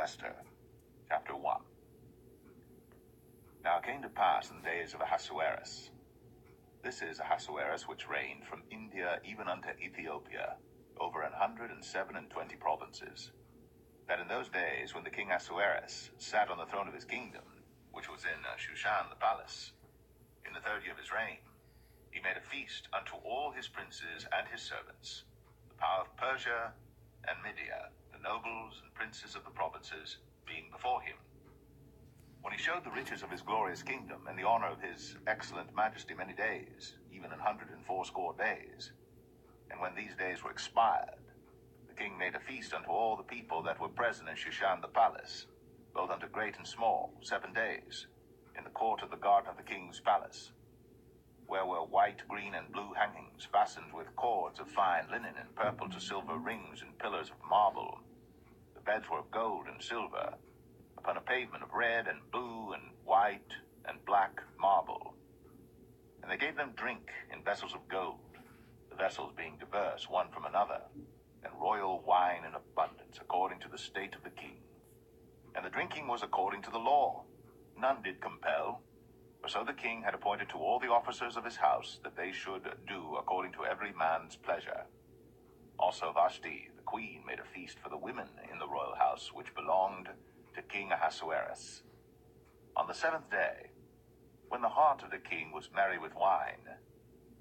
Esther, chapter 1. Now it came to pass in the days of Ahasuerus. This is Ahasuerus, which reigned from India even unto Ethiopia, over 127 provinces. That in those days, when the king Ahasuerus sat on the throne of his kingdom, which was in Shushan the palace, in the 3rd year of his reign, he made a feast unto all his princes and his servants, the power of Persia and Media, the nobles and princes of the provinces, being before him. When he showed the riches of his glorious kingdom and the honor of his excellent majesty many days, even 180 days, and when these days were expired, the king made a feast unto all the people that were present in Shushan the palace, both unto great and small, 7 days, in the court of the garden of the king's palace, where were white, green, and blue hangings, fastened with cords of fine linen, and purple to silver rings and pillars of marble. The beds were of gold and silver, upon a pavement of red and blue and white and black marble. And they gave them drink in vessels of gold, the vessels being diverse one from another, and royal wine in abundance, according to the state of the king. And the drinking was according to the law. None did compel. For so the king had appointed to all the officers of his house that they should do according to every man's pleasure. Also Vashti, the queen, made a feast for the women in the royal house, which belonged to King Ahasuerus. On the 7th day, when the heart of the king was merry with wine,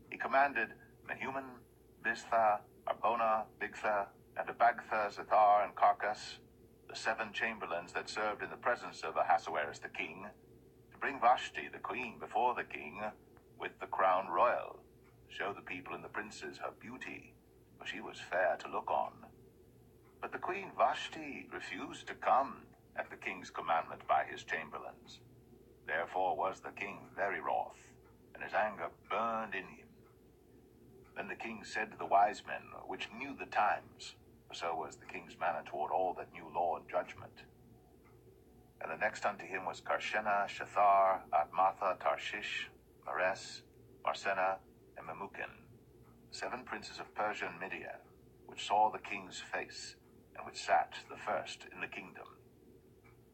he commanded Mehuman, Biztha, Arbona, Bigtha, and Abagtha, Zethar, and Carcas, the 7 chamberlains that served in the presence of Ahasuerus the king, to bring Vashti the queen before the king with the crown royal, to show the people and the princes her beauty, for she was fair to look on. But the queen Vashti refused to come at the king's commandment by his chamberlains. Therefore was the king very wroth, and his anger burned in him. Then the king said to the wise men, which knew the times, for so was the king's manner toward all that knew law and judgment. And the next unto him was Karshena, Shethar, Admatha, Tarshish, Mares, Marsena, and Memucan, 7 princes of Persia and Media, which saw the king's face, and which sat the first in the kingdom.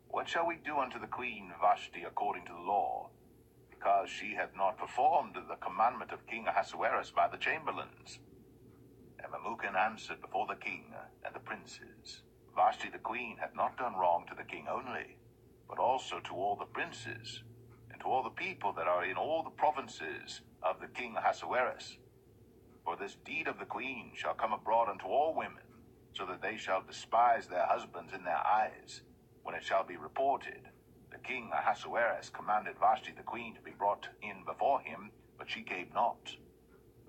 What shall we do unto the queen Vashti according to the law, because she hath not performed the commandment of King Ahasuerus by the chamberlains? And Memucan answered before the king and the princes, Vashti the queen hath not done wrong to the king only, but also to all the princes, and to all the people that are in all the provinces of the king Ahasuerus. For this deed of the queen shall come abroad unto all women, so that they shall despise their husbands in their eyes, when it shall be reported, the king Ahasuerus commanded Vashti the queen to be brought in before him, but she came not.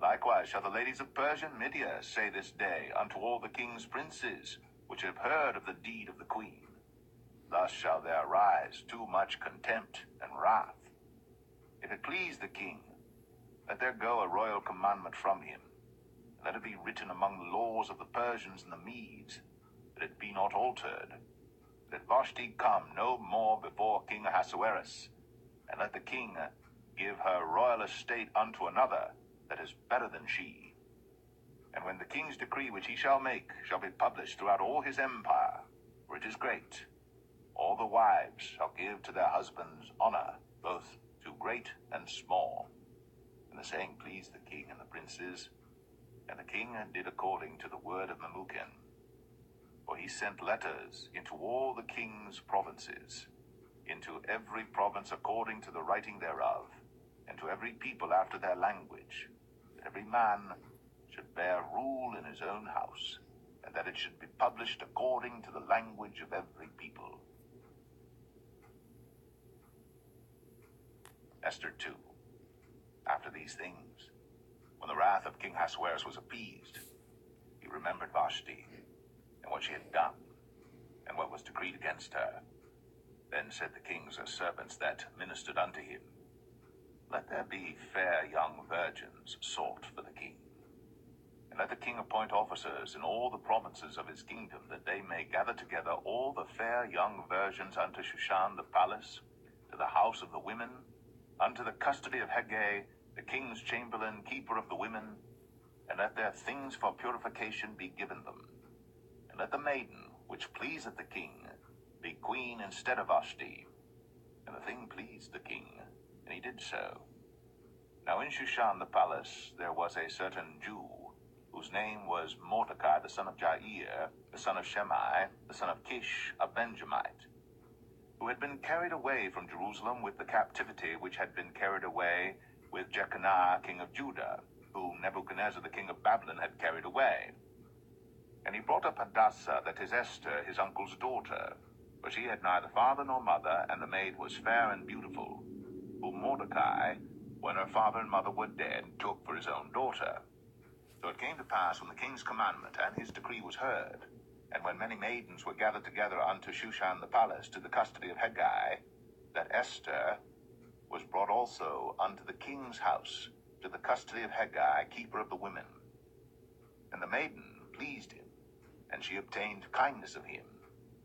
Likewise shall the ladies of Persia and Media say this day unto all the king's princes, which have heard of the deed of the queen. Thus shall there arise too much contempt and wrath. If it please the king, let there go a royal commandment from him, and let it be written among the laws of the Persians and the Medes, that it be not altered, that Vashti come no more before King Ahasuerus, and let the king give her royal estate unto another that is better than she. And when the king's decree which he shall make shall be published throughout all his empire, for it is great, all the wives shall give to their husbands honor, both to great and small. And the saying pleased the king and the princes, and the king did according to the word of Memucan. For he sent letters into all the king's provinces, into every province according to the writing thereof, and to every people after their language, that every man should bear rule in his own house, and that it should be published according to the language of every people. Esther 2. After these things, when the wrath of King Ahasuerus was appeased, he remembered Vashti, and what she had done, and what was decreed against her. Then said the king's servants that ministered unto him, Let there be fair young virgins sought for the king. And let the king appoint officers in all the provinces of his kingdom, that they may gather together all the fair young virgins unto Shushan the palace, to the house of the women, unto the custody of Haggai, the king's chamberlain, keeper of the women, and let their things for purification be given them. And let the maiden, which pleaseth the king, be queen instead of Vashti. And the thing pleased the king, and he did so. Now in Shushan the palace there was a certain Jew, whose name was Mordecai the son of Jair, the son of Shimei, the son of Kish, a Benjamite, who had been carried away from Jerusalem with the captivity which had been carried away with Jeconiah king of Judah, whom Nebuchadnezzar the king of Babylon had carried away. And he brought up Hadassah, that is Esther, his uncle's daughter, for she had neither father nor mother, and the maid was fair and beautiful, whom Mordecai, when her father and mother were dead, took for his own daughter. So it came to pass, when the king's commandment and his decree was heard, and when many maidens were gathered together unto Shushan the palace to the custody of Hegai, that Esther was brought also unto the king's house, to the custody of Hegai, keeper of the women. And the maiden pleased him, and she obtained kindness of him,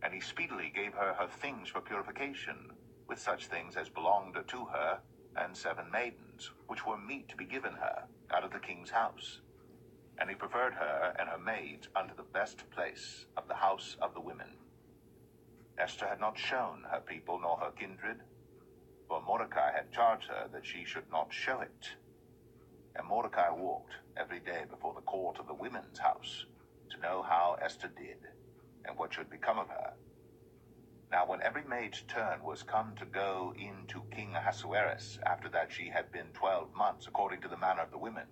and he speedily gave her her things for purification, with such things as belonged to her, and 7 maidens, which were meet to be given her, out of the king's house. And he preferred her and her maids unto the best place of the house of the women. Esther had not shown her people nor her kindred, for Mordecai had charged her that she should not show it. And Mordecai walked every day before the court of the women's house, to know how Esther did, and what should become of her. Now when every maid's turn was come to go in to King Ahasuerus, after that she had been 12 months, according to the manner of the women,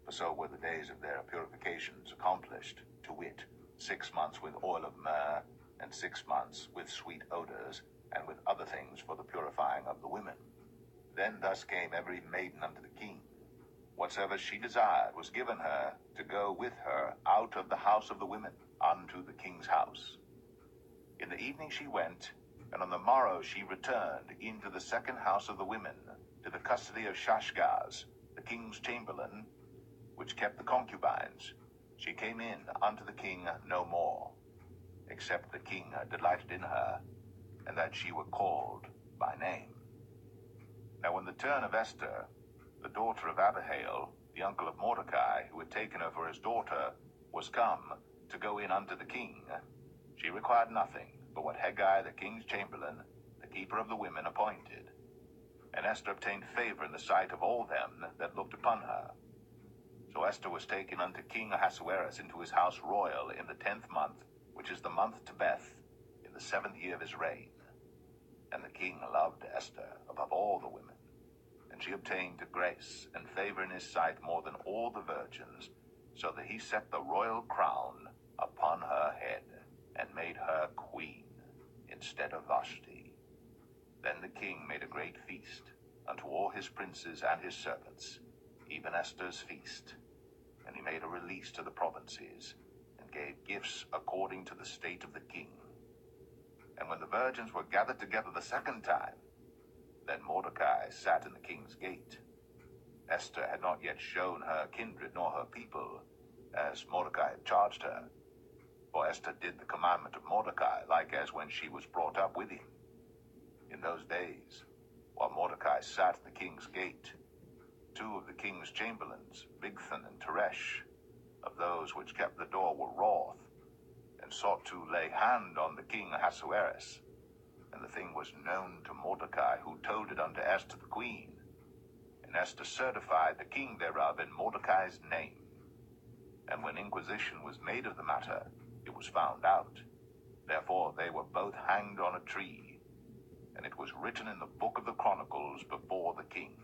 for so were the days of their purifications accomplished, to wit, 6 months with oil of myrrh, and 6 months with sweet odors, and with other things for the purifying of the women. Then thus came every maiden unto the king. Whatsoever she desired was given her, to go with her out of the house of the women unto the king's house. In the evening she went, and on the morrow she returned into the second house of the women, to the custody of Shashgaz, the king's chamberlain, which kept the concubines. She came in unto the king no more, except the king delighted in her, and that she were called by name. Now when the turn of Esther, the daughter of Abihail, the uncle of Mordecai, who had taken her for his daughter, was come to go in unto the king, she required nothing but what Hegai the king's chamberlain, the keeper of the women, appointed. And Esther obtained favor in the sight of all them that looked upon her. So Esther was taken unto King Ahasuerus into his house royal in the 10th month, which is the month Tebeth, in the 7th year of his reign. And the king loved Esther above all the women, and she obtained grace and favor in his sight more than all the virgins, so that he set the royal crown upon her head, and made her queen instead of Vashti. Then the king made a great feast unto all his princes and his servants, even Esther's feast. And he made a release to the provinces, and gave gifts according to the state of the king. And when the virgins were gathered together the second time, then Mordecai sat in the king's gate. Esther had not yet shown her kindred nor her people, as Mordecai had charged her. For Esther did the commandment of Mordecai, like as when she was brought up with him. In those days, while Mordecai sat in the king's gate, 2 of the king's chamberlains, Bigthan and Teresh, of those which kept the door, were wroth, and sought to lay hand on the king Ahasuerus. And the thing was known to Mordecai, who told it unto Esther the queen. And Esther certified the king thereof in Mordecai's name. And when inquisition was made of the matter, it was found out. Therefore they were both hanged on a tree, and it was written in the book of the Chronicles before the king.